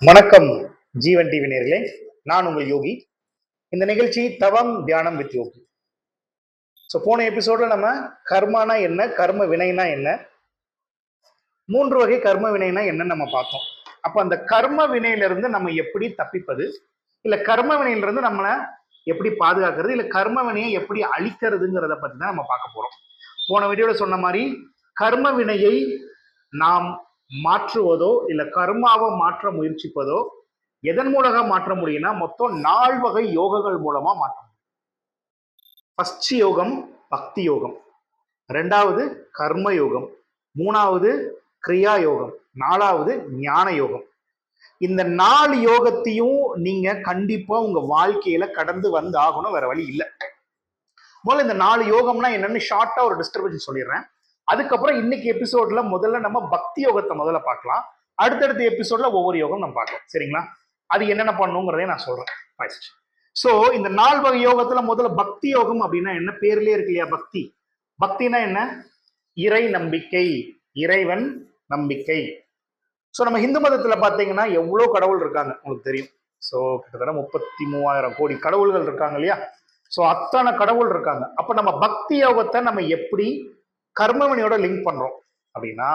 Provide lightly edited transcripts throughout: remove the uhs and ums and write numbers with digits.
வணக்கம் ஜீவன் டிவி நேர்களே, நான் உங்கள் யோகி. இந்த நிகழ்ச்சி தவம் தியானம் வித் யோகி. ஸோ போன எபிசோட்ல நம்ம கர்மானா என்ன, கர்ம வினைனா என்ன, 3 வகை கர்ம வினைனா என்னன்னு நம்ம பார்த்தோம். அப்ப அந்த கர்ம வினையிலிருந்து நம்ம எப்படி தப்பிப்பது, இல்ல கர்ம வினையிலிருந்து நம்மளை எப்படி பாதுகாக்கிறது, இல்ல கர்ம வினையை எப்படி அழிக்கிறதுங்கிறத பத்தி தான் நம்ம பார்க்க போறோம். போன வீடியோல சொன்ன மாதிரி கர்ம வினையை நாம் மாற்றுவதோ இல்ல கர்மாவை மாற்ற முயற்சிப்பதோ எதன் மூலமா மாற்ற முடியும்னா மொத்தம் 4 வகை யோகங்கள் மூலமா மாற்ற முடியும். ஃபர்ஸ்ட் யோகம் பக்தி யோகம், 2வது கர்ம யோகம், 3வது கிரியா யோகம், 4வது ஞான யோகம். இந்த 4 யோகத்தையும் நீங்க கண்டிப்பா உங்க வாழ்க்கையில கடந்து வந்து ஆகணும், வேற வழி இல்லை. முதல்ல இந்த 4 யோகம்னா என்னன்னு ஷார்ட்டா ஒரு டிஸ்கிரிப்ஷன் சொல்லிடுறேன். அதுக்கப்புறம் இன்னைக்கு எபிசோட்ல முதல்ல நம்ம பக்தி யோகத்தை முதல்ல பார்க்கலாம். அடுத்தடுத்த எபிசோட்ல ஒவ்வொரு யோகம் நம்ம பார்க்கலாம், சரிங்களா? அது என்னென்ன பண்ணுங்கிறதையும் நான் சொல்றேன். சோ இந்த 4 வகை யோகத்துல முதல்ல பக்தி யோகம் அப்படின்னா என்ன, பேர்லயே இருக்கு இல்லையா பக்தி. பக்தினா என்ன? இறை நம்பிக்கை, இறைவன் நம்பிக்கை. சோ நம்ம ஹிந்து மதத்துல பாத்தீங்கன்னா எவ்வளவு கடவுள் இருக்காங்க உங்களுக்கு தெரியும். சோ கிட்டத்தட்ட 33,000 கோடி கடவுள்கள் இருக்காங்க இல்லையா? சோ அத்தனை கடவுள் இருக்காங்க. அப்ப நம்ம பக்தி யோகத்தை நம்ம எப்படி கர்மவினையோட லிங்க் பண்றோம் அப்படின்னா,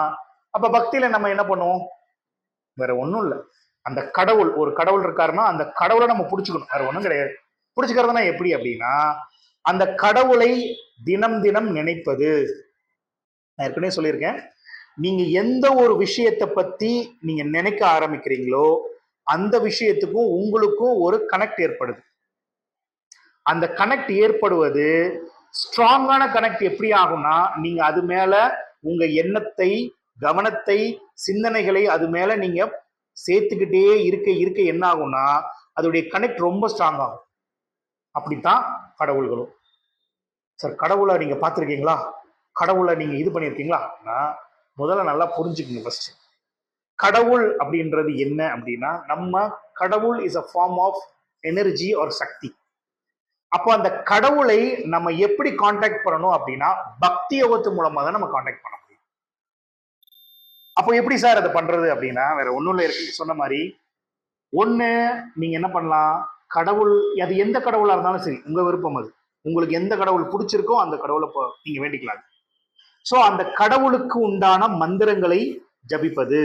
அப்ப பக்தியில நம்ம என்ன பண்ணுவோம்? வேற ஒண்ணும் இல்லை, அந்த கடவுள், ஒரு கடவுள் இருக்காருன்னா அந்த கடவுளை நம்ம பிடிச்சுக்கணும், வேற ஒண்ணும் கிடையாது. பிடிச்சுக்கிறதுனா எப்படி அப்படின்னா, அந்த கடவுளை தினம் தினம் நினைப்பது. நான் ஏற்கனவே சொல்லியிருக்கேன், நீங்க எந்த ஒரு விஷயத்தை பத்தி நீங்க நினைக்க ஆரம்பிக்கிறீங்களோ அந்த விஷயத்துக்கும் உங்களுக்கும் ஒரு கனெக்ட் ஏற்படுது. அந்த கனெக்ட் ஏற்படுவது ஸ்ட்ராங்கான கனெக்ட் எப்படி ஆகும்னா, நீங்க அது மேல உங்க எண்ணத்தை, கவனத்தை, சிந்தனைகளை அது மேல நீங்க சேர்த்துக்கிட்டே இருக்க இருக்க என்ன ஆகும்னா அதோடைய கனெக்ட் ரொம்ப ஸ்ட்ராங் ஆகும். அப்படித்தான் கடவுள்களும். சார் கடவுளை நீங்க பார்த்துருக்கீங்களா, கடவுளை நீங்க இது பண்ணியிருக்கீங்களா? முதல்ல நல்லா புரிஞ்சுக்கங்க. ஃபர்ஸ்ட் கடவுள் அப்படின்றது என்ன அப்படின்னா, நம்ம கடவுள் is a form of energy or சக்தி. அப்போ அந்த கடவுளை நம்ம எப்படி கான்டாக்ட் பண்ணணும் அப்படின்னா பக்தி யோகத்து மூலமா தான் நம்ம கான்டாக்ட் பண்ண முடியும். அப்போ எப்படி சார் அதை பண்றது அப்படின்னா, வேற ஒண்ணும் இல்லை, இருக்கு சொன்ன மாதிரி ஒண்ணு நீங்க என்ன பண்ணலாம், கடவுள் அது எந்த கடவுளா இருந்தாலும் சரி, உங்க விருப்பம், அது உங்களுக்கு எந்த கடவுள் பிடிச்சிருக்கோ அந்த கடவுளை நீங்க வேண்டிக்கலாம். சோ அந்த கடவுளுக்கு உண்டான மந்திரங்களை ஜபிப்பது.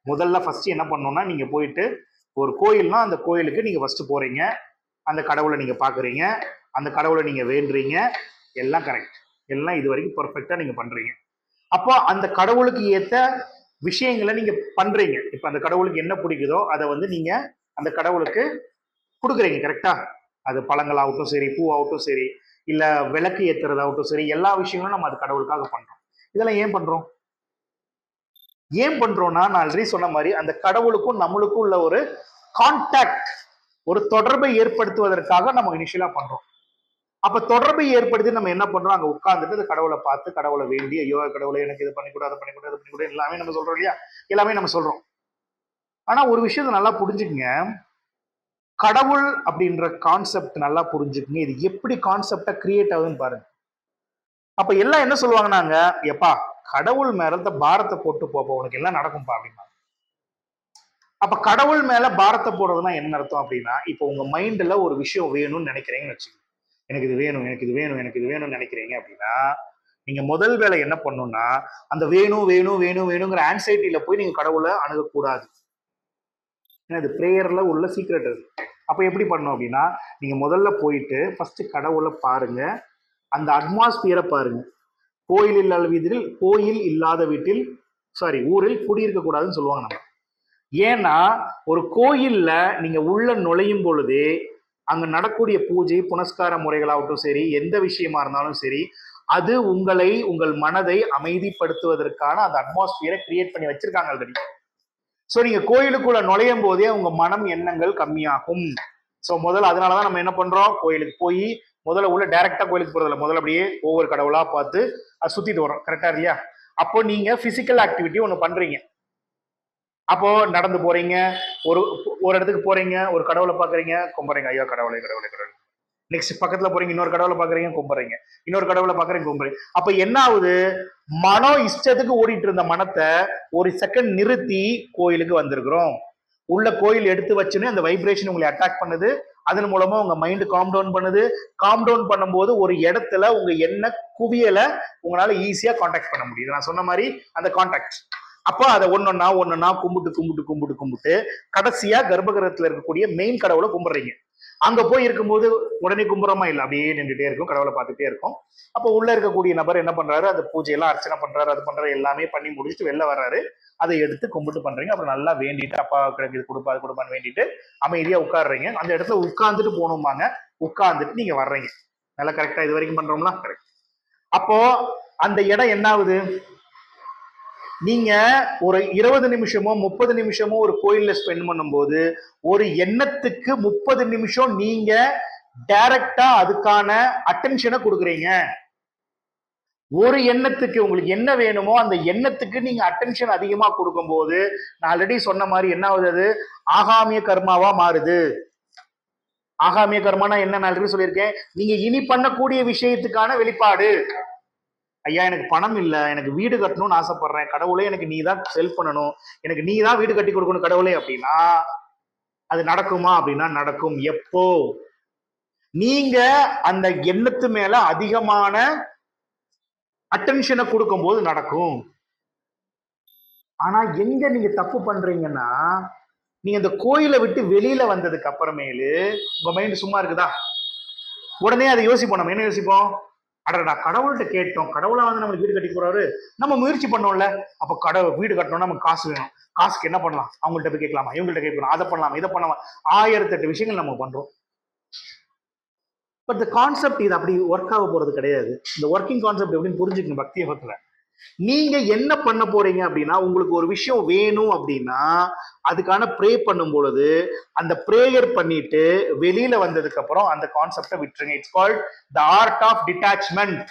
முதல்ல ஃபர்ஸ்ட் என்ன பண்ணணும்னா, நீங்க போயிட்டு ஒரு கோயில்னா அந்த கோயிலுக்கு நீங்க ஃபர்ஸ்ட் போறீங்க, அந்த கடவுளை நீங்க பாக்குறீங்க, அந்த கடவுளை நீங்க வேண்டுறீங்க, எல்லாம் கரெக்ட், எல்லாம் இது வரைக்கும் பெர்ஃபெக்டா நீங்க பண்றீங்க. அப்போ அந்த கடவுளுக்கு ஏத்த விஷயங்களை நீங்க பண்றீங்க. இப்ப அந்த கடவுளுக்கு என்ன பிடிக்குதோ அதை வந்து நீங்க அந்த கடவுளுக்கு கொடுக்குறீங்க, கரெக்டா? அது பழங்களாகட்டும் சரி, பூவாகட்டும் சரி, இல்ல விளக்கு ஏத்துறதாகட்டும் சரி, எல்லா விஷயங்களும் நம்ம அது கடவுளுக்காக பண்றோம். இதெல்லாம் ஏன் பண்றோம்? ஏன் பண்றோம்னா, நான் ஆல்ரெடி சொன்ன மாதிரி அந்த கடவுளுக்கும் நம்மளுக்கும் உள்ள ஒரு கான்டாக்ட், ஒரு தொடர்பை ஏற்படுத்துவதற்காக நம்ம இனிஷியலா பண்றோம். அப்ப தொடர்பை ஏற்படுத்தி நம்ம என்ன பண்றோம், அங்க உட்கார்ந்துட்டு அந்த கடவுளை பார்த்து, கடவுளை வேண்டி, ஐயோ கடவுளை எனக்கு இது பண்ணிக்கூடாது, அதை பண்ணிக்கூடாது, அதை பண்ணிக்கூடாது, எல்லாமே நம்ம சொல்றோம் இல்லையா? எல்லாமே நம்ம சொல்றோம். ஆனா ஒரு விஷயத்தை நல்லா புரிஞ்சுக்குங்க, கடவுள் அப்படின்ற கான்செப்ட் நல்லா புரிஞ்சுக்குங்க. இது எப்படி கான்செப்டா கிரியேட் ஆகுதுன்னு பாருங்க. அப்ப எல்லாம் என்ன சொல்லுவாங்கன்னாங்க, எப்பா கடவுள் மேல பாரத்தை போட்டு போப்பா, உனக்கு எல்லாம் நடக்கும்பா அப்படின்னா. அப்ப கடவுள் மேல பாரத்தை போடுறதுன்னா என்ன அர்த்தம் அப்படின்னா, இப்போ உங்க மைண்ட்ல ஒரு விஷயம் வேணும்னு நினைக்கிறீங்கன்னு வச்சுக்கோங்க, எனக்கு இது வேணும், எனக்கு இது வேணும், எனக்கு இது வேணும்னு நினைக்கிறீங்க அப்படின்னா, நீங்க முதல் வேலை என்ன பண்ணணும்னா, அந்த வேணும் வேணும் வேணும் வேணுங்கிற ஆன்சைட்டில போய் நீங்க கடவுளை அணுகக்கூடாது. ஏன்னா இது பிரேயர்ல உள்ள சீக்ரெட் அது. அப்ப எப்படி பண்ணணும் அப்படின்னா, நீங்க முதல்ல போயிட்டு ஃபர்ஸ்ட் கடவுளை பாருங்க, அந்த அட்மாஸ்பியரை பாருங்க. கோயில் இல்லாத வீட்டில் ஊரில் குடியிருக்க கூடாதுன்னு சொல்லுவாங்க நம்ம. ஏன்னா ஒரு கோயில்ல நீங்க உள்ள நுழையும் பொழுது அங்க நடக்கூடிய பூஜை புனஸ்கார முறைகளாகட்டும் சரி, எந்த விஷயமா இருந்தாலும் சரி, அது உங்களை, உங்கள் மனதை அமைதிப்படுத்துவதற்கான அந்த அட்மாஸ்பியரை கிரியேட் பண்ணி வச்சிருக்காங்க ஆல்ரெடி. சோ நீங்க கோயிலுக்குள்ள நுழையும் போதே உங்க மனம் எண்ணங்கள் கம்மியாகும். சோ முதல்ல அதனாலதான் நம்ம என்ன பண்றோம், கோயிலுக்கு போய் முதல்ல உள்ள டைரக்டா கோயிலுக்கு போறதில்ல, முதல்ல அப்படியே ஒவ்வொரு கடவுளா பார்த்து அது சுத்திட்டு வரோம், கரெக்டா இல்லையா? அப்போ நீங்க பிசிக்கல் ஆக்டிவிட்டி ஒண்ணு பண்றீங்க. அப்போ நடந்து போறீங்க, ஒரு ஒரு இடத்துக்கு போறீங்க, ஒரு கடவுளை பாக்குறீங்க, கும்புறீங்க, ஐயோ கடவுளை கடவுளை கடவுளை. நெக்ஸ்ட் பக்கத்துல போறீங்க, இன்னொரு கடவுளை பாக்குறீங்க, கும்புறீங்க, இன்னொரு கடவுளை பாக்குறீங்க, கும்புறீங்க. அப்ப என்ன ஆகுது, மனம் இஷ்டத்துக்கு ஓடிட்டு இருந்த மனத்தை ஒரு செகண்ட் நிறுத்தி கோயிலுக்கு வந்திருக்கிறோம். உள்ள கோயில் எடுத்து வச்சுன்னு அந்த வைப்ரேஷன் உங்களை அட்டாக் பண்ணுது. அதன் மூலமா உங்க மைண்ட் காம் டவுன் பண்ணுது. காம் டவுன் பண்ணும்போது ஒரு இடத்துல உங்க எண்ண குவியல உங்களால ஈஸியா கான்டாக்ட் பண்ண முடியுது. நான் சொன்ன மாதிரி அந்த கான்டாக்ட். அப்போ அதை ஒன்னொன்னா கும்பிட்டு கடைசியா கர்ப்பகிரகத்துல இருக்கக்கூடிய மெயின் கடவுளை கும்பிடுறீங்க. அங்க போய் இருக்கும்போது உடனே கும்புறமா இல்லை, அப்படியே நின்றுட்டே இருக்கும், கடவுளை பார்த்துட்டே இருக்கும். அப்போ உள்ள இருக்கக்கூடிய நபர் என்ன பண்றாரு, அந்த பூஜையெல்லாம் அர்ச்சனை பண்றாரு, அது பண்றாரு, எல்லாமே பண்ணி முடிச்சுட்டு வெளில வர்றாரு. அதை எடுத்து கும்பிட்டு பண்றீங்க. அப்புறம் நல்லா வேண்டிட்டு அப்பா கிடைக்குது கொடுப்பா அது கொடுப்பான்னு வேண்டிட்டு அமைதியா உட்காடுறீங்க. அந்த இடத்துல உட்கார்ந்துட்டு போகணுமாங்க. உட்கார்ந்துட்டு நீங்க வர்றீங்க. நல்லா கரெக்டா இது வரைக்கும் பண்றோம்னா கரெக்ட். அப்போ அந்த இடம் என்ன ஆகுது, நீங்க ஒரு 20 நிமிஷமோ 30 நிமிஷமோ ஒரு கோயில்ல ஸ்பெண்ட் பண்ணும்போது ஒரு எண்ணத்துக்கு 30 நிமிஷம் நீங்க டைரக்டா அதுக்கான அட்டென்ஷனை கொடுக்குறீங்க. ஒரு எண்ணத்துக்கு உங்களுக்கு என்ன வேணுமோ அந்த எண்ணத்துக்கு நீங்க அட்டென்ஷன் அதிகமா கொடுக்கும் போது நான் ஆல்ரெடி சொன்ன மாதிரி என்ன ஆகுது, அது ஆகாமிய கர்மாவா மாறுது. ஆகாமிய கர்மானா என்ன நான் ஆல்ரெடி சொல்லியிருக்கேன், நீங்க இனி பண்ணக்கூடிய விஷயத்துக்கான வெளிப்பாடு. ஐயா எனக்கு பணம் இல்லை, எனக்கு வீடு கட்டணும்னு ஆசைப்படுறேன், கடவுளே எனக்கு நீ தான் ஹெல்ப் பண்ணணும், எனக்கு நீ தான் வீடு கட்டி கொடுக்கணும் கடவுளே அப்படின்னா அது நடக்குமா அப்படின்னா நடக்கும். எப்போ நீங்க அந்த எண்ணத்து மேல அதிகமான அட்டென்ஷனை கொடுக்கும் போது நடக்கும். ஆனா எங்க நீங்க தப்பு பண்றீங்கன்னா, நீங்க இந்த கோயிலை விட்டு வெளியில வந்ததுக்கு அப்புறமேலு உங்க மைண்ட் சும்மா இருக்குதா, உடனே அதை யோசிப்போம். நம்ம என்ன யோசிப்போம், அடடா கடவுள்கிட்ட கேட்டோம், கடவுளா வந்து நம்மளுக்கு வீடு கட்டி போறாரு, நம்ம முயற்சி பண்ணோம்ல, அப்ப கடவுள் வீடு கட்டணும்னா நமக்கு காசு வேணும், காசுக்கு என்ன பண்ணலாம், அவங்கள்ட்ட போய் கேட்கலாமா, இவங்கள்ட்ட கேட்கலாம், அதை பண்ணலாம் இதை பண்ணலாம், 1008 விஷயங்கள் நம்ம பண்றோம். பட் இந்த கான்செப்ட் இது அப்படி ஒர்க் ஆக போறது கிடையாது. இந்த ஒர்க்கிங் கான்செப்ட் எப்படின்னு புரிஞ்சுக்கணும் பக்தி யோகத்துல. நீங்க என்ன பண்ண போறீங்க அப்படின்னா, உங்களுக்கு ஒரு விஷயம் வேணும் அப்படின்னா அதுக்கான ப்ரே பண்ணும் பொழுது அந்த ப்ரேயர் பண்ணிட்டு வெளியில வந்ததுக்கு அப்புறம் அந்த கான்செப்டை விட்டுருங்க. It's called the art of detachment.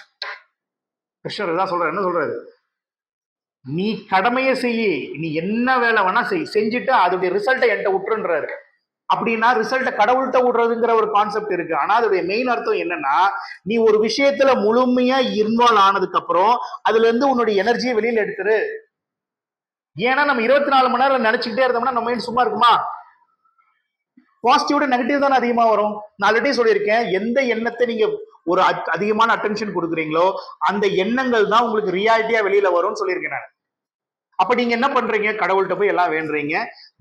கிருஷ்ணர் தான் சொல்றாரு. என்ன சொல்றாரு, நீ கடமையை செய்யி, நீ என்ன வேலை வேணா செஞ்சுட்டு அதோடைய ரிசல்ட்டை என்கிட்ட விட்டுருன்றாரு. அப்படின்னா ரிசல்ட்டை கடவுள்கிட்ட விடுறதுங்கிற ஒரு கான்செப்ட் இருக்கு. ஆனா அதோடைய மெயின் அர்த்தம் என்னன்னா, நீ ஒரு விஷயத்துல முழுமையா இன்வால்வ் ஆனதுக்கு அப்புறம் அதுல இருந்து உன்னுடைய எனர்ஜியை வெளியில எடுத்துரு. ஏன்னா நம்ம 24 மணி நேரம் நினைச்சுக்கிட்டே இருந்தோம்னா நம்ம மைண்ட் சும்மா இருக்குமா, பாசிட்டிவோட நெகட்டிவ் தானே அதிகமா வரும். நான் ஆல்ரெடி சொல்லியிருக்கேன், எந்த எண்ணத்தை நீங்க ஒரு அதிகமான அட்டென்ஷன் கொடுக்குறீங்களோ அந்த எண்ணங்கள் தான் உங்களுக்கு ரியாலிட்டியா வெளியில வரும்னு சொல்லியிருக்கேன் நான். அப்ப நீங்க என்ன பண்றீங்க, கடவுள்கிட்ட போய் எல்லாம் வேண்டுறீங்க,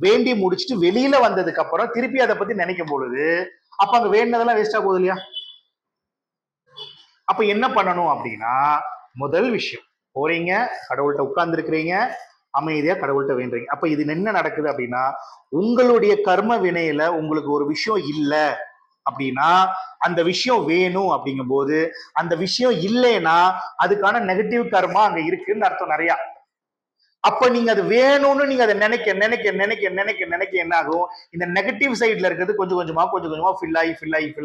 வேண்டி முடிச்சுட்டு வெளியில வந்ததுக்கு அப்புறம் திருப்பி அதை பத்தி நினைக்கும் பொழுது அப்ப அங்க வேண்டதெல்லாம் வேஸ்டா போகுது இல்லையா. அப்ப என்ன பண்ணணும் அப்படின்னா, முதல் விஷயம் போறீங்க, கடவுள்கிட்ட உட்கார்ந்து இருக்கிறீங்க, அமைதியா கடவுள்கிட்ட வேண்டுறீங்க. அப்ப இது என்ன நடக்குது அப்படின்னா, உங்களுடைய கர்ம வினையில உங்களுக்கு ஒரு விஷயம் இல்லை அப்படின்னா அந்த விஷயம் வேணும் அப்படிங்கும் போது, அந்த விஷயம் இல்லைன்னா அதுக்கான நெகட்டிவ் கர்மா அங்க இருக்குன்னு அர்த்தம் நிறைய. அப்ப நீங்க அது வேணும்னு நீங்க அதை நினைக்க நினைக்க நினைக்க நினைக்க நினைக்க என்ன ஆகும், இந்த நெகட்டிவ் சைட்ல இருக்கிறது கொஞ்சம் கொஞ்சமா ஃபில்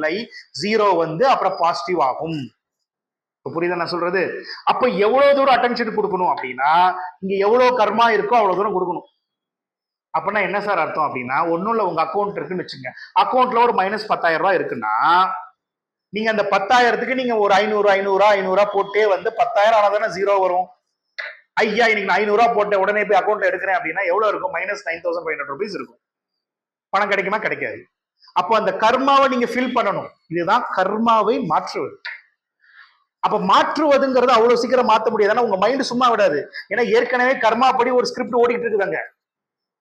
ஆகி ஜீரோ வந்து அப்புறம் பாசிட்டிவ் ஆகும். புரியுதா நான் சொல்றது? அப்ப எவ்வளவு தூரம் அட்டென்ஷன் கொடுக்கணும் அப்படின்னா, இங்க எவ்வளவு கர்மா இருக்கோ அவ்வளவு தூரம் கொடுக்கணும். அப்படின்னா என்ன சார் அர்த்தம் அப்படின்னா, ஒன்னும் இல்ல, உங்க அக்கௌண்ட் இருக்குன்னு வச்சுங்க, அக்கௌண்ட்ல ஒரு -10,000 ரூபாய் இருக்குன்னா நீங்க அந்த 10,000க்கு நீங்க ஒரு 500 போட்டே வந்து 10,000 ஆனாதானே ஜீரோ வரும். ஐயா இன்னைக்கு 500 ரூபாய் போட்ட உடனே போய் அக்கௌண்ட்ல எடுக்கிறேன் அப்படின்னா எவ்வளவு இருக்கும், -9,500 rupees இருக்கும். பணம் கிடைக்குமா, கிடைக்காது. அப்போ அந்த கர்மாவை நீங்க ஃபில் பண்ணணும். இதுதான் கர்மாவை மாற்றுவது. அப்ப மாற்றுவதுங்கிறது அவ்வளவு சீக்கிரம் மாற்ற முடியாது. ஆனா உங்க மைண்ட் சும்மா விடாது. ஏன்னா ஏற்கனவே கர்மா படி ஒரு ஸ்கிரிப்ட் ஓடிட்டு இருக்குதாங்க.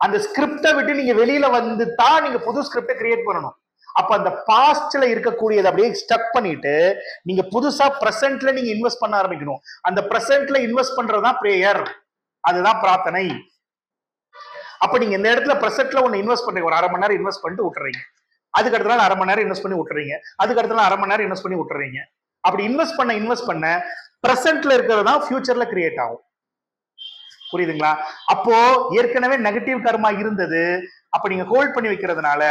அந்த ஸ்கிரிப்டை விட்டு நீங்க வெளியில வந்து தான் நீங்க புது ஸ்கிரிப்டை கிரியேட் பண்ணணும். அப்ப அந்த பாஸ்ட்ல இருக்கக்கூடியதை அப்படியே ஸ்டக் பண்ணிட்டு நீங்க புதுசா பிரசன்ட்ல நீங்க இன்வெஸ்ட் பண்ண ஆரம்பிக்கணும். அந்த பிரசன்ட்ல இன்வெஸ்ட் பண்றதுதான் பிரேயர், அதுதான் பிரார்த்தனை. அப்ப நீங்க இந்த இடத்துல பிரசன்ட்ல ஒண்ணு இன்வெஸ்ட் பண்றீங்க, ஒரு 1/2 மணி நேரம் இன்வெஸ்ட் பண்ணிட்டு விட்டுறீங்க, அதுக்கு அடுத்த நாள் 1/2 மணி நேரம் இன்வெஸ்ட் பண்ணி விட்டுறீங்க, அதுக்கு அடுத்த நாள் 1/2 மணி நேரம் இன்வெஸ்ட் பண்ணி விட்டுறீங்க. அப்படி இன்வெஸ்ட் பண்ண பிரசன்ட்ல இருக்கிறது தான் ஃபியூச்சர்ல கிரியேட் ஆகும். புரியுதுங்களா? அப்போ ஏற்கனவே நெகட்டிவ் கர்மா இருந்தது, அப்ப நீங்க ஹோல்ட் பண்ணி வைக்கிறதுனால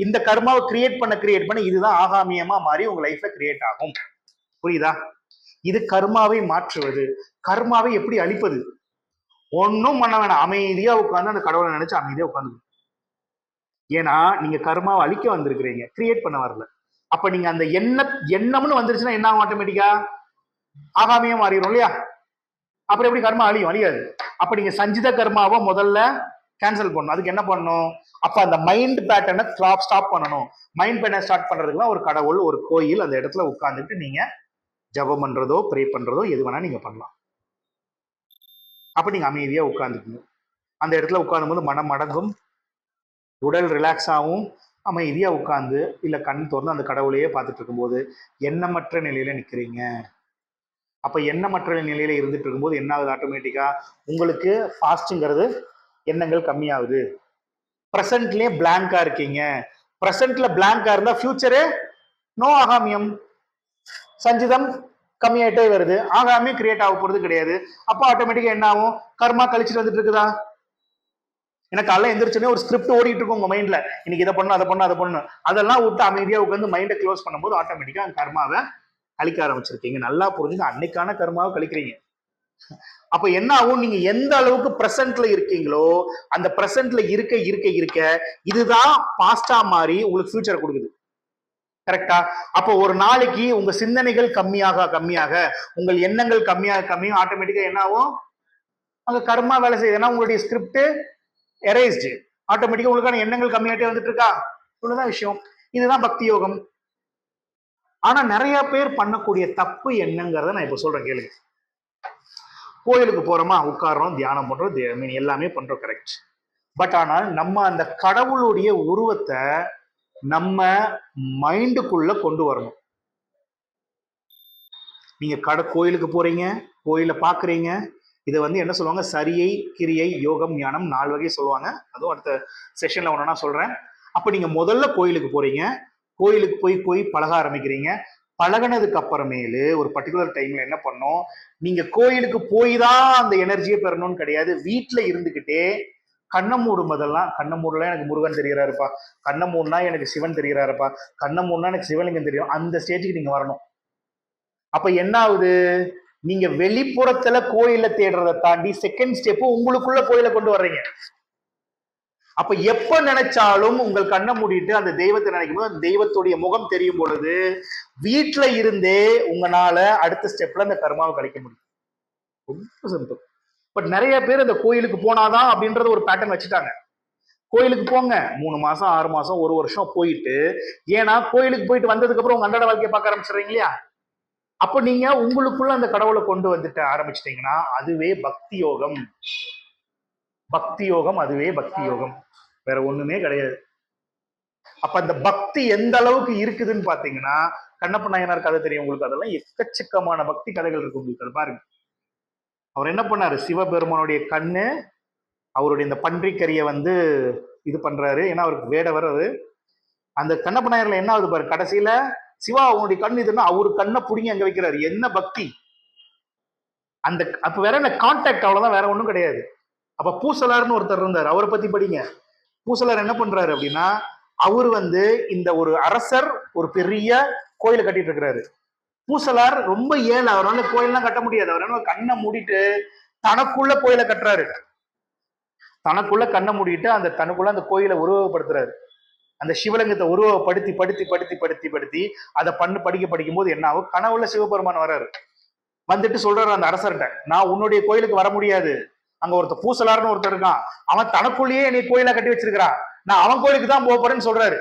இந்த கர்மாவை கிரியேட் பண்ண இதுதான் ஆகாமியமா மாறி உங்க லைஃப்ல கிரியேட் ஆகும். புரியுதா? இது கர்மாவை மாற்றுவது. கர்மாவை எப்படி அழிப்பது? ஒன்னும் பண்ண வேணாம், அமைதியா உட்கார்ந்து அந்த கடவுளை நினைச்சு அமைதியா உட்காந்து. ஏன்னா நீங்க கர்மாவை அழிக்க வந்திருக்கிறீங்க, கிரியேட் பண்ண வரல. அப்ப நீங்க அந்த எண்ணம்னு வந்துருச்சுன்னா என்ன ஆகும், ஆட்டோமேட்டிக்கா ஆகாமியா மாறிடும் இல்லையா? அப்புறம் எப்படி கர்மா அழியும்? அழியாது. அப்ப நீங்க சஞ்சித கர்மாவை முதல்ல கேன்சல் பண்ணணும். அதுக்கு என்ன பண்ணணும்? அப்ப அந்த மைண்ட் பேட்டர்னை ஸ்டாப் பண்ணணும். மைண்ட் பேட்டர்னை ஸ்டார்ட் பண்றதுக்குலாம் ஒரு கடவுள், ஒரு கோயில், அந்த இடத்துல உட்கார்ந்துட்டு நீங்க ஜபம் பண்றதோ ப்ரே பண்றதோ எது வேணா நீங்க பண்ணலாம். அப்ப நீங்க அமைதியா உட்கார்ந்துக்கணும். அந்த இடத்துல உட்கார்ந்தும் போது மனம் அடங்கும், உடல் ரிலாக்ஸ் ஆகும். அமைதியா உட்கார்ந்து இல்ல கண் திறந்து அந்த கடவுளையே பார்த்துட்டு இருக்கும்போது எண்ணமற்ற நிலையில நிக்கிறீங்க. அப்ப எண்ணமற்ற நிலையில இருந்துட்டு இருக்கும்போது என்ன ஆகுது? ஆட்டோமேட்டிக்கா உங்களுக்கு ஃபாஸ்ட்ங்கிறது எண்ணங்கள் கம்மியாகுது. ப்ரெசன்ட்லயே பிளாங்கா இருக்கீங்க. ப்ரெசன்ட்ல பிளாங்கா இருந்தா ஃபியூச்சரு நோ ஆகாமியம், சஞ்சிதம் கம்மியாயிட்டே வருது. ஆகாமியம் கிரியேட் ஆக போறது கிடையாது. அப்போ ஆட்டோமேட்டிக்கா என்ன ஆகும்? கர்மா கழிச்சுட்டு வந்துட்டு இருக்குதா? எனக்கு காலைல எந்திரிச்சோடனே ஒரு ஸ்கிரிப்ட் ஓடிட்டு இருக்கும் உங்க மைண்ட்ல. இன்னைக்கு இதை பண்ணணும், அதை பண்ணணும், அதை பண்ணணும். அதெல்லாம் விட்டு அமைதியா உட்காந்து மைண்டை க்ளோஸ் பண்ணும்போது ஆட்டோமேட்டிக்கா அந்த கர்மாவை கழிக்க ஆரம்பிச்சிருக்கீங்க. நல்லா புரிஞ்சுங்க, அன்னைக்கான கர்மாவை கழிக்கிறீங்க. அப்ப என்ன ஆகும்? நீங்க எந்த அளவுக்கு பிரசன்ட்ல இருக்கீங்களோ அந்த பிரசன்ட்ல இருக்க இருக்க இருக்க இதுதான் பாஸ்டா மாறி உங்களுக்கு ஃபியூச்சரை கொடுக்குது. கரெக்டா? அப்போ ஒரு நாளைக்கு உங்க சிந்தனைகள் கம்மியாக கம்மியாக உங்கள் எண்ணங்கள் கம்மியாக கம்மியாக ஆட்டோமேட்டிக்கா என்ன ஆகும்? அங்க கர்மா வேலை செய்யுது. ஏன்னா உங்களுடைய ஸ்கிரிப்ட் எரேஸ்டு. ஆட்டோமேட்டிக்கா உங்களுக்கான எண்ணங்கள் கம்மியாட்டே வந்துட்டு இருக்கா? இவ்வளவுதான் விஷயம். இதுதான் பக்தி யோகம். ஆனா நிறைய பேர் பண்ணக்கூடிய தப்பு என்னங்கிறத நான் இப்ப சொல்றேன், கேளுங்க. கோயிலுக்கு போறோமா, உட்கார்றோம், தியானம் பண்றோம், எல்லாமே பண்றோம், கரெக்ட். பட் ஆனால் நம்ம அந்த கடவுளுடைய உருவத்தை நம்ம மைண்டுக்குள்ள கொண்டு வரணும். நீங்க கோயிலுக்கு போறீங்க, கோயில பாக்குறீங்க, இதை என்ன சொல்லுவாங்க? சரியை, கிரியை, யோகம், ஞானம் 4 வகை சொல்லுவாங்க. அதுவும் அடுத்த செஷன்ல ஒன்னா சொல்றேன். அப்ப நீங்க முதல்ல கோயிலுக்கு போறீங்க, கோயிலுக்கு போய் பழக ஆரம்பிக்கிறீங்க. பழகினதுக்கு அப்புறமேலு ஒரு பர்டிகுலர் டைம்ல என்ன பண்ணும்? நீங்க கோயிலுக்கு போய் தான் அந்த எனர்ஜியை பெறணும்னு கிடையாது. வீட்டுல இருந்துகிட்டே கண்ணை மூடும் போதெல்லாம், கண்ணை மூடலாம் எனக்கு முருகன் தெரியறாருப்பா, கண்ணை மூடனா எனக்கு சிவன் தெரியறாருப்பா, கண்ணை மூடனா எனக்கு சிவலிங்கம் தெரியும், அந்த ஸ்டேஜுக்கு நீங்க வரணும். அப்ப என்ன ஆகுது? நீங்க வெளிப்புறத்துல கோயில தேடுறதை தாண்டி செகண்ட் ஸ்டெப் உங்களுக்குள்ள கோயில கொண்டு வர்றீங்க. அப்ப எப்ப நினைச்சாலும் உங்கள் கண்ணை மூடிட்டு அந்த தெய்வத்தை நினைக்கும் போது அந்த தெய்வத்துடைய முகம் தெரியும் பொழுது வீட்டுல இருந்தே உங்களால அடுத்த ஸ்டெப்ல அந்த கர்மாவை கழிக்க முடியும். ரொம்ப சிம்பிள். பட் நிறைய பேர் இந்த கோயிலுக்கு போனாதான் அப்படின்றத ஒரு பேட்டர்ன் வச்சுட்டாங்க. கோயிலுக்கு போங்க, 3 மாசம் 6 மாசம் 1 வருஷம் போயிட்டு, ஏன்னா கோயிலுக்கு போயிட்டு வந்ததுக்கு அப்புறம் உங்க அன்றாட வாழ்க்கையை பார்க்க ஆரம்பிச்சிடுறீங்க இல்லையா? அப்ப நீங்க உங்களுக்குள்ள அந்த கடவுளை கொண்டு வந்துட்டு ஆரம்பிச்சிட்டீங்கன்னா அதுவே பக்தி யோகம். பக்தி யோகம், அதுவே பக்தி யோகம், வேற ஒண்ணுமே கிடையாது. அப்ப அந்த பக்தி எந்த அளவுக்கு இருக்குதுன்னு பாத்தீங்கன்னா, கண்ணப்ப நாயனார் கதை தெரியும் உங்களுக்கு. அதெல்லாம் எக்கச்சக்கமான பக்தி கதைகள் இருக்கு உங்களுக்கு. அது பாருங்க, அவர் என்ன பண்ணாரு? சிவபெருமானுடைய கண்ணு அவருடைய இந்த பன்றிக்கறியை இது பண்றாரு. ஏன்னா அவருக்கு வேடவர். அந்த கண்ணப்ப நாயர்ல என்ன ஆகுது பாரு, கடைசியில சிவா அவனுடைய கண் இதுன்னா அவரு கண்ணை புடிங்கி அங்க வைக்கிறாரு. என்ன பக்தி! அந்த அப்ப வேற என்ன கான்டாக்ட், அவ்வளவுதான், வேற ஒண்ணும் கிடையாது. அப்ப பூசலார்னு ஒருத்தர் இருந்தார், அவரை பத்தி படிங்க. பூசலார் என்ன பண்றாரு அப்படின்னா, அவரு இந்த ஒரு அரசர் ஒரு பெரிய கோயிலை கட்டிட்டு இருக்கிறாரு. பூசலார் ரொம்ப ஏழை, அவரால் கோயில்லாம் கட்ட முடியாது. அவர் கண்ணை மூடிட்டு தனக்குள்ள கோயிலை கட்டுறாரு. தனக்குள்ள கண்ணை மூடிட்டு அந்த தனக்குள்ள அந்த கோயிலை உருவகப்படுத்துறாரு. அந்த சிவலிங்கத்தை உருவப்படுத்தி படுத்தி படுத்தி படுத்தி படுத்தி அதை படிக்கும் போது என்ன ஆகும்? கனவுல சிவபெருமான் வர்றாரு. வந்துட்டு சொல்றாரு அந்த அரசர்கிட்ட, நான் உன்னுடைய கோயிலுக்கு வர முடியாது, அங்க ஒருத்தர் பூசலார்னு ஒருத்தர் இருக்கான், அவன் தனக்குள்ளேயே நீ கோயிலை கட்டி வச்சிருக்கிறான், நான் அவன் கோயிலுக்கு தான் போக போறேன்னு சொல்றாரு.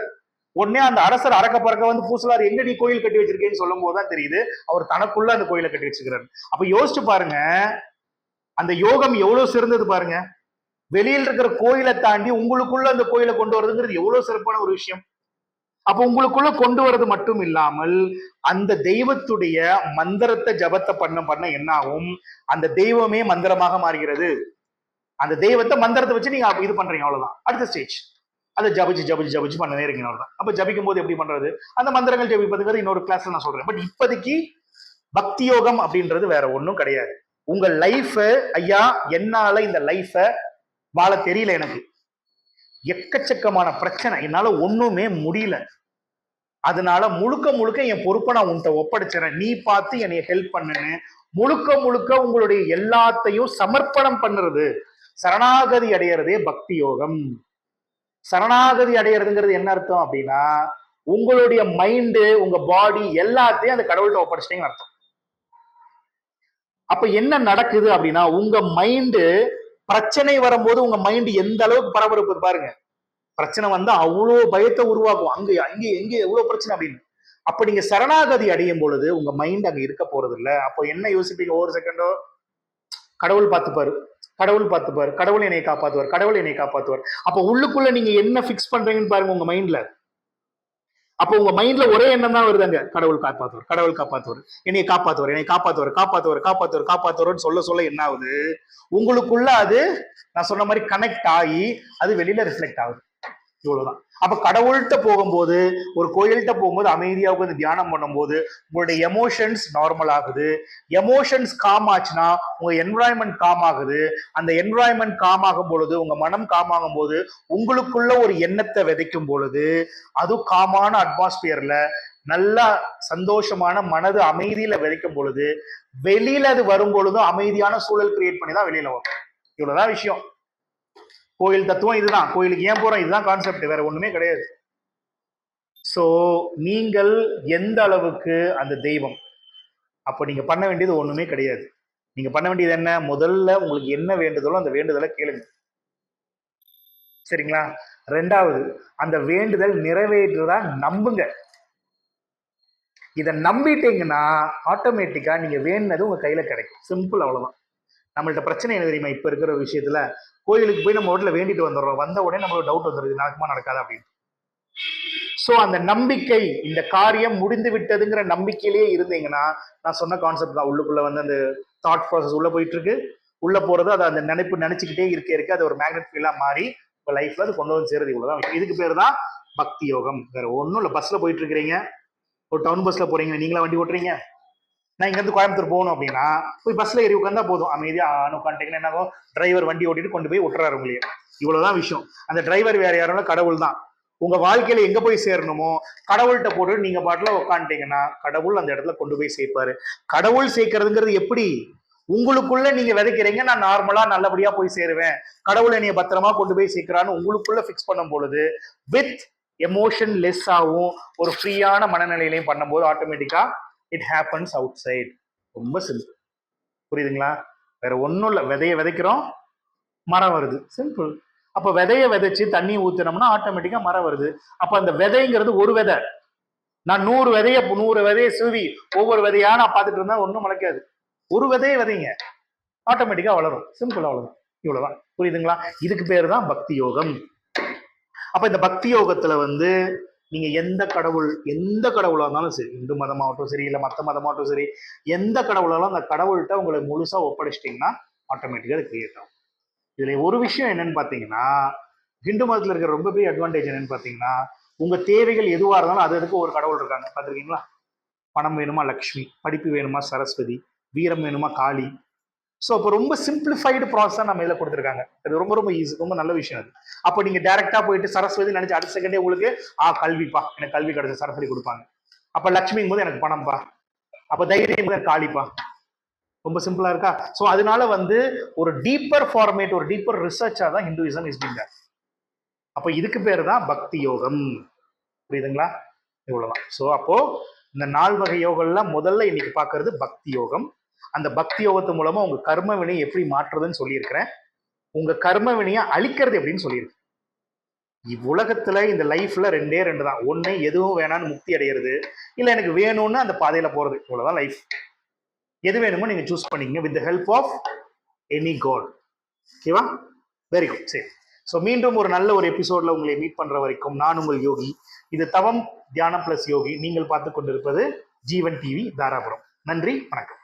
உடனே அந்த அரசர் அறக்க பறக்க பூசலார் எங்க நீ கோயில் கட்டி வச்சிருக்கேன்னு சொல்லும் போதுதான் தெரியுது அவர் தனக்குள்ள அந்த கோயிலை கட்டி வச்சிருக்கிறாரு. அப்ப யோசிச்சு பாருங்க, அந்த யோகம் எவ்வளவு சிறந்தது பாருங்க. வெளியில் இருக்கிற கோயிலை தாண்டி உங்களுக்குள்ள அந்த கோயிலை கொண்டு வரதுங்கிறது எவ்வளவு சிறப்பான ஒரு விஷயம். அப்ப உங்களுக்குள்ள கொண்டு வர்றது மட்டும் இல்லாமல் அந்த தெய்வத்துடைய மந்திரத்தை ஜபத்தை பண்ண என்ன ஆகும்? அந்த தெய்வமே மந்திரமாக மாறுகிறது. அந்த தெய்வத்தை மந்திரத்தை வச்சு நீங்க இது பண்றீங்க, அவ்வளவுதான். அடுத்த ஸ்டேஜ் அதை ஜபிச்சு ஜபிச்சு ஜபிச்சு பண்ண நேரங்க, அவ்வளவுதான். அப்ப ஜபிக்கும் போது எப்படி பண்றது? அந்த மந்திரங்கள் ஜபிப்பதுங்கிறது இன்னொரு கிளாஸ்ல நான் சொல்றேன். பட் இப்போதைக்கு பக்தி யோகம் அப்படின்றது வேற ஒண்ணும் கிடையாது. உங்க லைஃப், ஐயா என்னால இந்த லைஃப வாழ தெரியல, எனக்கு எக்கச்சக்கமான பிரச்சனை, என்னால ஒண்ணுமே முடியல, அதனால முழுக்க முழுக்க என் பொறுப்பை நான் உன்கிட்ட ஒப்படைச்சிடறேன், நீ பார்த்து என்னைய ஹெல்ப் பண்ணுன்னு முழுக்க முழுக்க உங்களுடைய எல்லாத்தையும் சமர்ப்பணம் பண்ணுறது, சரணாகதி அடையிறதே பக்தி யோகம். சரணாகதி அடையிறதுங்கிறது என்ன அர்த்தம் அப்படின்னா, உங்களுடைய மைண்டு, உங்க பாடி எல்லாத்தையும் அந்த கடவுள்கிட்ட ஒப்படைச்சிட்டீங்கன்னு அர்த்தம். அப்ப என்ன நடக்குது அப்படின்னா, உங்க மைண்டு பிரச்சனை வரும்போது உங்க மைண்ட் எந்த அளவுக்கு பரபரப்பு பாருங்க. பிரச்சனை வந்தா அவ்வளவு பயத்தை உருவாக்கும். அங்க அங்கே எங்க எவ்வளவு பிரச்சனை அப்படின்னு. அப்ப நீங்க சரணாகதி அடையும் பொழுது உங்க மைண்ட் அங்க இருக்க போறது இல்ல. அப்போ என்ன யோசிப்பீங்க? ஒவ்வொரு செகண்டோ கடவுள் பார்த்துப்பாரு, கடவுள் பார்த்துப்பாரு, கடவுள் என்னை காப்பாத்துவார், கடவுள் என்னை காப்பாத்துவார். அப்ப உள்ளுக்குள்ள நீங்க என்ன பிக்ஸ் பண்றீங்கன்னு பாருங்க உங்க மைண்ட்ல. அப்போ உங்க மைண்ட்ல ஒரே எண்ணம் தான் வருதுங்க, கடவுள் காப்பாத்துவார், கடவுள் காப்பாத்துவார், என்னை காப்பாத்துவார், என்னை காப்பாத்துவார், காப்பாத்துவார், காப்பாத்துவார், காப்பாத்துவார்னு சொல்ல சொல்ல என்ன ஆகுது, உங்களுக்குள்ள அது நான் சொன்ன மாதிரி கனெக்ட் ஆகி அது வெளியில ரிஃப்ளெக்ட் ஆகுது. இவ்வளவுதான். அப்ப கடவுள்கிட்ட போகும்போது, ஒரு கோயில்கிட்ட போகும்போது அமைதியாக உட்காந்து தியானம் பண்ணும்போது உங்களுடைய எமோஷன்ஸ் நார்மல் ஆகுது. எமோஷன்ஸ் காம் ஆச்சுன்னா உங்க என்வரான்மெண்ட் காம் ஆகுது. அந்த என்வரான்மெண்ட் காம் ஆகும் பொழுது, உங்க மனம் காம் ஆகும் போது, உங்களுக்குள்ள ஒரு எண்ணத்தை விதைக்கும் பொழுது, அது காமான அட்மாஸ்பியர்ல நல்லா சந்தோஷமான மனது அமைதியில விதைக்கும் பொழுது, வெளியில அது வரும் பொழுதும் அமைதியான சூழல் கிரியேட் பண்ணி தான் வெளியில வரும். இவ்வளவுதான் விஷயம். கோயில் தத்துவம் இதுதான். கோயிலுக்கு ஏன் போறோம்? இதுதான் கான்செப்ட், வேற ஒண்ணுமே கிடையாது. சோ நீங்கள் எந்த அளவுக்கு அந்த தெய்வம், அப்ப நீங்க பண்ண வேண்டியது ஒண்ணுமே கிடையாது. நீங்க பண்ண வேண்டியது என்ன? முதல்ல உங்களுக்கு என்ன வேண்டுதலோ அந்த வேண்டுதலை கேளுங்க, சரிங்களா? ரெண்டாவது, அந்த வேண்டுதல் நிறைவேற்றதா நம்புங்க. இதை நம்பிட்டீங்கன்னா ஆட்டோமேட்டிக்கா நீங்க வேண்டினது உங்க கையில கிடைக்கும். சிம்பிள், அவ்வளவுதான். நம்மள்ட்ட பிரச்சனை என்ன தெரியுமா? இப்ப இருக்கிற விஷயத்துல, கோயிலுக்கு போய் நம்ம வீட்டுல வேண்டிட்டு வந்துடுறோம், வந்த உடனே நம்மளோட டவுட் வந்துருது, நடக்குமா நடக்காது அப்படின்னு. சோ அந்த நம்பிக்கை, இந்த காரியம் முடிந்து விட்டதுங்கிற நம்பிக்கையிலேயே இருந்தீங்கன்னா, நான் சொன்ன கான்செப்ட் தான். உள்ளுக்குள்ள வந்து அந்த தாட் ப்ராசஸ் உள்ள போயிட்டு இருக்கு, உள்ள போறது, அது அந்த நினைப்பு நினைச்சுக்கிட்டே இருக்க அது ஒரு மேக்னெட் ஃபீலா மாறி உங்க லைஃப்ல அது கொண்டு வந்து சேருது. இவ்வளவுதான். இதுக்கு பேர் தான் பக்தி யோகம். வேற ஒன்றும் இல்லை. பஸ்ல போயிட்டு இருக்கிறீங்க, ஒரு டவுன் பஸ்ல போறீங்க, நீங்களா வண்டி ஓட்டுறீங்க, நான் இங்க இருந்து கோயம்புத்தூர் போகணும் அப்படின்னா போய் பஸ்ல ஏறி உட்காந்தா போதும், அமைதியா உட்காந்துட்டீங்கன்னா என்ன, டிரைவர் வண்டி ஓட்டிட்டு கொண்டு போய் விட்டுறாரு உங்களையே. இவ்வளவுதான் விஷயம். அந்த டிரைவர் வேற யாரும் கடவுள் தான். உங்க வாழ்க்கையில எங்க போய் சேரணுமோ கடவுள்கிட்ட போட்டு நீங்க பாட்டுல உட்காந்துட்டீங்கன்னா கடவுள் அந்த இடத்துல கொண்டு போய் சேர்ப்பாரு. கடவுள் சேர்க்கறதுங்கிறது எப்படி? உங்களுக்குள்ள நீங்க விதைக்கிறீங்க, நான் நார்மலா நல்லபடியா போய் சேருவேன், கடவுள் என்னைய பத்திரமா கொண்டு போய் சேர்க்கிறான்னு உங்களுக்குள்ள பிக்ஸ் பண்ணும் பொழுது, வித் எமோஷன் லெஸ் ஆகும், ஒரு ஃப்ரீயான மனநிலையிலையும் பண்ணும்போது ஆட்டோமேட்டிக்கா இட் ஹேப்பன்ஸ் அவுட் சைட். ரொம்ப சிம்பிள், புரியுதுங்களா? வேற ஒன்றும் இல்லை. விதையை விதைக்கிறோம், மரம் வருது, சிம்பிள். அப்ப விதையை விதைச்சு தண்ணி ஊத்துனோம்னா ஆட்டோமேட்டிக்கா மரம் வருது. அப்ப அந்த விதைங்கிறது ஒரு விதை. நான் 100 விதையை சூவி ஒவ்வொரு விதையா நான் பார்த்துட்டு இருந்தா ஒன்றும் முளைக்காது. ஒரு விதையை விதைங்க, ஆட்டோமேட்டிக்கா வளரும். சிம்பிள், அவ்வளவுதான். இவ்வளவுதான். புரியுதுங்களா? இதுக்கு பேர் தான் பக்தி யோகம். அப்ப இந்த பக்தி யோகத்துல வந்து நீங்க எந்த கடவுளா இருந்தாலும் சரி, இந்து மதமாகட்டும் சரி, இல்ல மத்த மதமாகட்டும் சரி, எந்த கடவுளாலும் அந்த கடவுள்கிட்ட உங்களை முழுசா ஒப்படைச்சிட்டீங்கன்னா ஆட்டோமேட்டிக்கா அது கிரியேட் ஆகும். இதுல ஒரு விஷயம் என்னன்னு பாத்தீங்கன்னா, ஹிந்து மதத்துல இருக்கிற ரொம்ப பெரிய அட்வான்டேஜ் என்னன்னு பாத்தீங்கன்னா, உங்க தேவைகள் எதுவா இருந்தாலும் அதுக்கு ஒரு கடவுள் இருக்காங்க. பாத்திருக்கீங்களா? பணம் வேணுமா லக்ஷ்மி, படிப்பு வேணுமா சரஸ்வதி, வீரம் வேணுமா காளி. ஸோ அப்போ ரொம்ப சிம்பிளிஃபைடு ப்ராசஸாக நம்ம இதில் கொடுத்துருக்காங்க. அது ரொம்ப ரொம்ப ஈஸி, ரொம்ப நல்ல விஷயம் அது. அப்போ நீங்கள் டேரெக்டாக போயிட்டு சரஸ்வதி நினைச்சு அடுத்த செகண்டே உங்களுக்கு கல்விப்பா, எனக்கு கல்வி கிடைச்ச சரஸ்வதி கொடுப்பாங்க. அப்போ லட்சுமிங்கும் போது எனக்கு பணம்ப்பா, அப்போ தைரியம் போது எனக்கு காளிப்பா. ரொம்ப சிம்பிளா இருக்கா? ஸோ அதனால வந்து ஒரு டீப்பர் ஃபார்மேட், ஒரு டீப்பர் ரிசர்ச்சா தான் ஹிந்துயிசம் இஸ் பீங் டன். அப்போ இதுக்கு பேர் தான் பக்தி யோகம். புரியுதுங்களா? இவ்வளவுதான். ஸோ அப்போ இந்த 4 வகை யோகம்ல முதல்ல இன்னைக்கு பார்க்கறது பக்தி யோகம். அந்த பக்தி யோகத்து மூலமா உங்க கர்ம வினை எப்படி மாற்றுறதுன்னு சொல்லியிருக்கிறேன். உங்க கர்ம வினையை அழிக்கிறது எப்படின்னு சொல்லியிருக்கேன். இவ்வுலகத்துல இந்த லைஃப்ல 2 தான். ஒண்ணு எதுவும் வேணான்னு முக்தி அடைகிறது, இல்ல எனக்கு வேணும்னு அந்த பாதையில போறது. இவ்வளவுதான் லைஃப். எது வேணுமோ நீங்க சூஸ் பண்ணிக்கங்க with the help of any god. ஓகேவா? Very good. சரி. ஸோ மீண்டும் ஒரு நல்ல ஒரு எபிசோட்ல உங்களை மீட் பண்ற வரைக்கும் நான் உங்கள் யோகி. இது தவம் தியானம் பிளஸ் யோகி. நீங்கள் பார்த்து கொண்டிருப்பது ஜீவன் டிவி தாராபுரம். நன்றி, வணக்கம்.